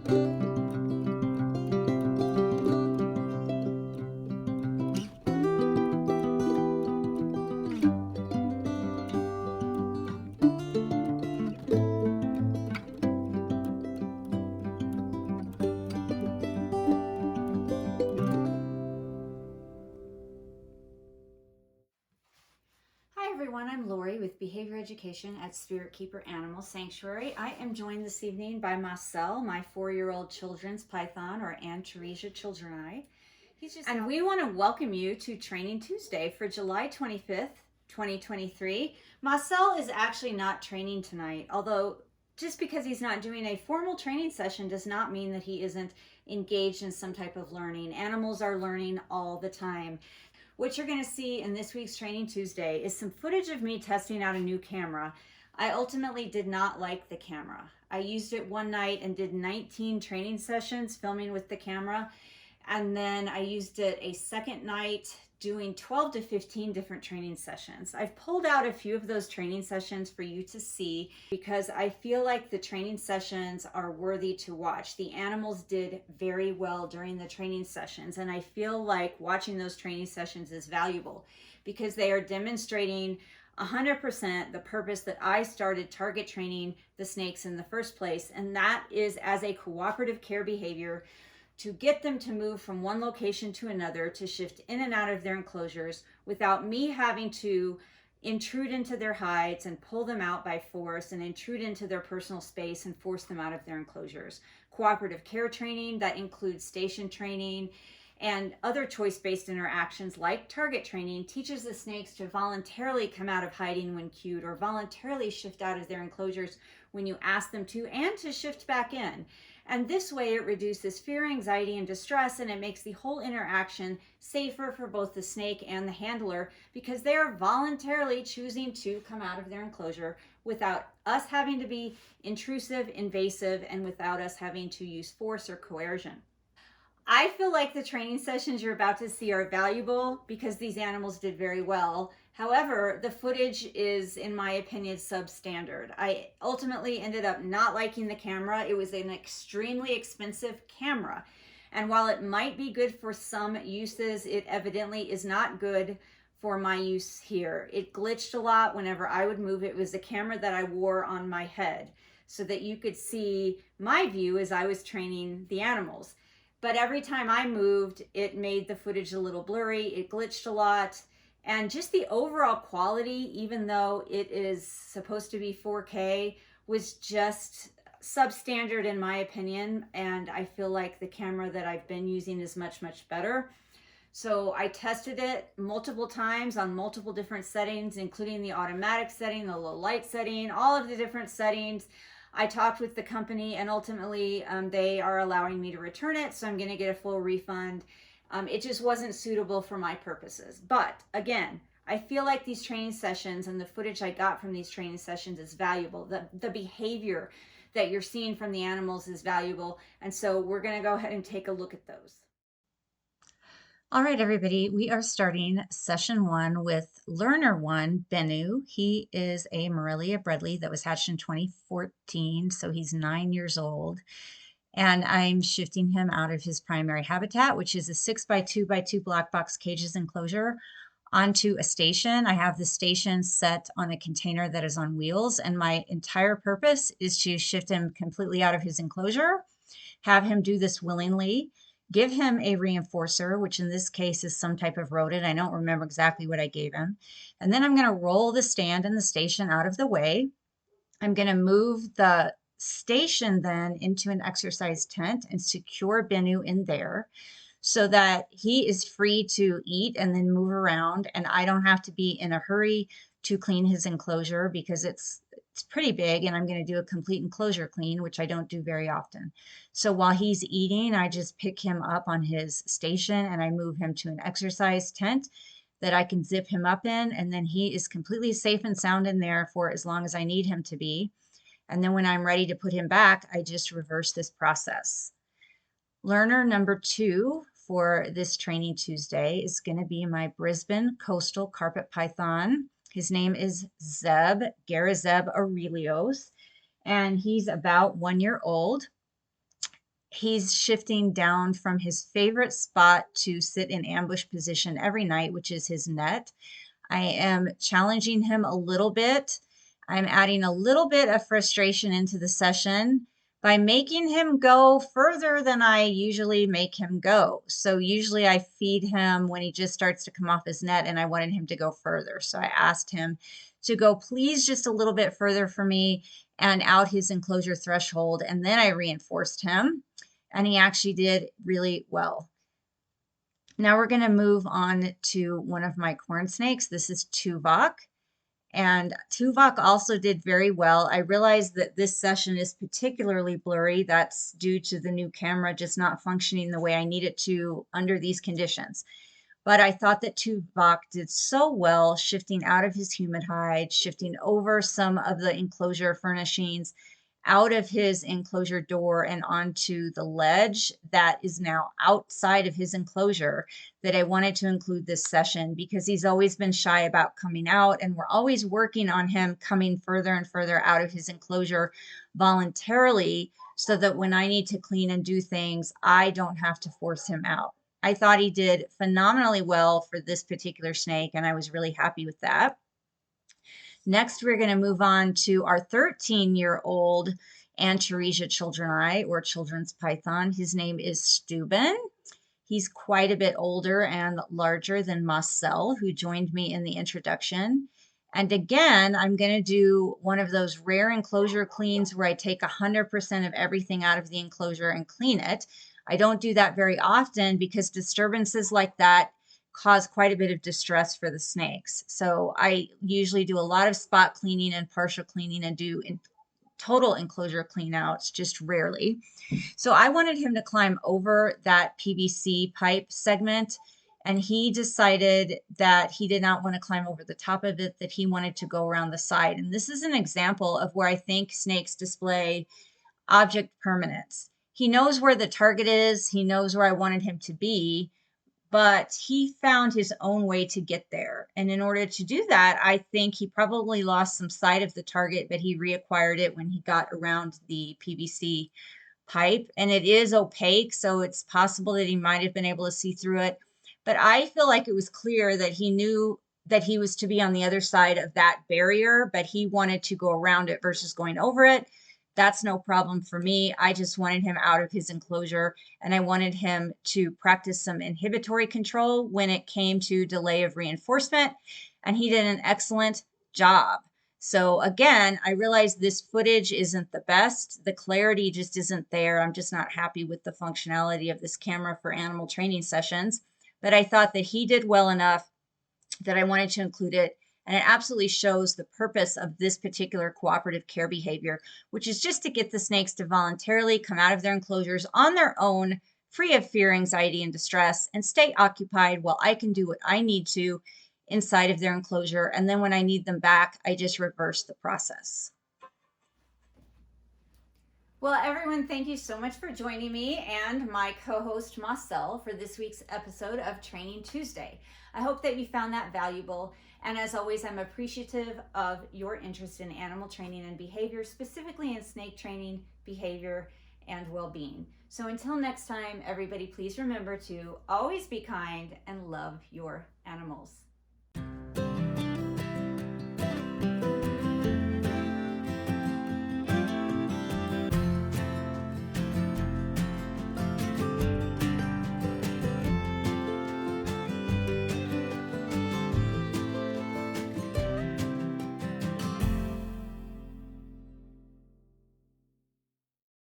Hi everyone, I'm Lori with Behavior Education at Spirit Keeper Animal Sanctuary. I am joined this evening by Marcel, my 4-year-old children's python, or Antaresia childreni. And we want to welcome you to Training Tuesday for July 25th, 2023. Marcel is actually not training tonight, although just because he's not doing a formal training session does not mean that he isn't engaged in some type of learning. Animals are learning all the time. What you're going to see in this week's Training Tuesday is some footage of me testing out a new camera. I ultimately did not like the camera. I used it one night and did 19 training sessions filming with the camera. And then I used it a second night doing 12 to 15 different training sessions. I've pulled out a few of those training sessions for you to see because I feel like the training sessions are worthy to watch. The animals did very well during the training sessions, and I feel like watching those training sessions is valuable because they are demonstrating 100% the purpose that I started target training the snakes in the first place, and that is as a cooperative care behavior to get them to move from one location to another, to shift in and out of their enclosures without me having to intrude into their hides and pull them out by force and intrude into their personal space and force them out of their enclosures. Cooperative care training, that includes station training and other choice-based interactions like target training, teaches the snakes to voluntarily come out of hiding when cued, or voluntarily shift out of their enclosures when you ask them to, and to shift back in. And this way it reduces fear, anxiety, and distress, and it makes the whole interaction safer for both the snake and the handler because they are voluntarily choosing to come out of their enclosure without us having to be intrusive, invasive, and without us having to use force or coercion. I feel like the training sessions you're about to see are valuable because these animals did very well. However, the footage is, in my opinion, substandard. I ultimately ended up not liking the camera. It was an extremely expensive camera. And while it might be good for some uses, it evidently is not good for my use here. It glitched a lot whenever I would move. It was a camera that I wore on my head so that you could see my view as I was training the animals. But every time I moved, it made the footage a little blurry. It glitched a lot. And just the overall quality, even though it is supposed to be 4K, was just substandard in my opinion. And I feel like the camera that I've been using is much, much better. So I tested it multiple times on multiple different settings, including the automatic setting, the low light setting, all of the different settings. I talked with the company, and ultimately they are allowing me to return it, so I'm going to get a full refund. It just wasn't suitable for my purposes. But again, I feel like these training sessions and the footage I got from these training sessions is valuable. The behavior that you're seeing from the animals is valuable. And so we're going to go ahead and take a look at those. All right, everybody, we are starting session 1 with learner 1, Bennu. He is a Morelia Bredli that was hatched in 2014, so he's 9 years old. And I'm shifting him out of his primary habitat, which is a 6x2x2 black box cages enclosure, onto a station. I have the station set on a container that is on wheels, and my entire purpose is to shift him completely out of his enclosure, have him do this willingly, give him a reinforcer, which in this case is some type of rodent. I don't remember exactly what I gave him. And then I'm going to roll the stand and the station out of the way. I'm going to move the station then into an exercise tent and secure Bennu in there so that he is free to eat and then move around, and I don't have to be in a hurry to clean his enclosure because it's pretty big, and I'm going to do a complete enclosure clean, which I don't do very often. So while he's eating, I just pick him up on his station and I move him to an exercise tent that I can zip him up in, and then he is completely safe and sound in there for as long as I need him to be. And then when I'm ready to put him back, I just reverse this process. Learner number 2 for this Training Tuesday is going to be my Brisbane coastal carpet python. His name is Zeb, Garazeb Aurelios, and he's about 1 year old. He's shifting down from his favorite spot to sit in ambush position every night, which is his net. I am challenging him a little bit. I'm adding a little bit of frustration into the session by making him go further than I usually make him go. So usually I feed him when he just starts to come off his net, and I wanted him to go further. So I asked him to go, please, just a little bit further for me and out his enclosure threshold. And then I reinforced him, and he actually did really well. Now we're going to move on to one of my corn snakes. This is Tuvok. And Tuvok also did very well. I realized that this session is particularly blurry. That's due to the new camera just not functioning the way I need it to under these conditions. But I thought that Tuvok did so well, shifting out of his humid hide, shifting over some of the enclosure furnishings, out of his enclosure door and onto the ledge that is now outside of his enclosure, that I wanted to include this session because he's always been shy about coming out, and we're always working on him coming further and further out of his enclosure voluntarily, so that when I need to clean and do things, I don't have to force him out. I thought he did phenomenally well for this particular snake, and I was really happy with that. Next, we're going to move on to our 13-year-old Antaresia childrenii, or children's python. His name is Steuben. He's quite a bit older and larger than Marcel, who joined me in the introduction. And again, I'm going to do one of those rare enclosure cleans where I take 100% of everything out of the enclosure and clean it. I don't do that very often because disturbances like that cause quite a bit of distress for the snakes. So I usually do a lot of spot cleaning and partial cleaning and do total enclosure clean outs, just rarely. So I wanted him to climb over that PVC pipe segment, and he decided that he did not want to climb over the top of it, that he wanted to go around the side. And this is an example of where I think snakes display object permanence. He knows where the target is. He knows where I wanted him to be, but he found his own way to get there. And in order to do that, I think he probably lost some sight of the target, but he reacquired it when he got around the PVC pipe. And it is opaque, so it's possible that he might have been able to see through it. But I feel like it was clear that he knew that he was to be on the other side of that barrier, but he wanted to go around it versus going over it. That's no problem for me. I just wanted him out of his enclosure, and I wanted him to practice some inhibitory control when it came to delay of reinforcement, and he did an excellent job. So again, I realize this footage isn't the best. The clarity just isn't there. I'm just not happy with the functionality of this camera for animal training sessions, but I thought that he did well enough that I wanted to include it. And it absolutely shows the purpose of this particular cooperative care behavior, which is just to get the snakes to voluntarily come out of their enclosures on their own, free of fear, anxiety, and distress, and stay occupied while I can do what I need to inside of their enclosure. And then when I need them back, I just reverse the process. Well, everyone, thank you so much for joining me and my co-host Marcel for this week's episode of Training Tuesday. I hope that you found that valuable. And as always, I'm appreciative of your interest in animal training and behavior, specifically in snake training, behavior, and well-being. So until next time, everybody, please remember to always be kind and love your animals.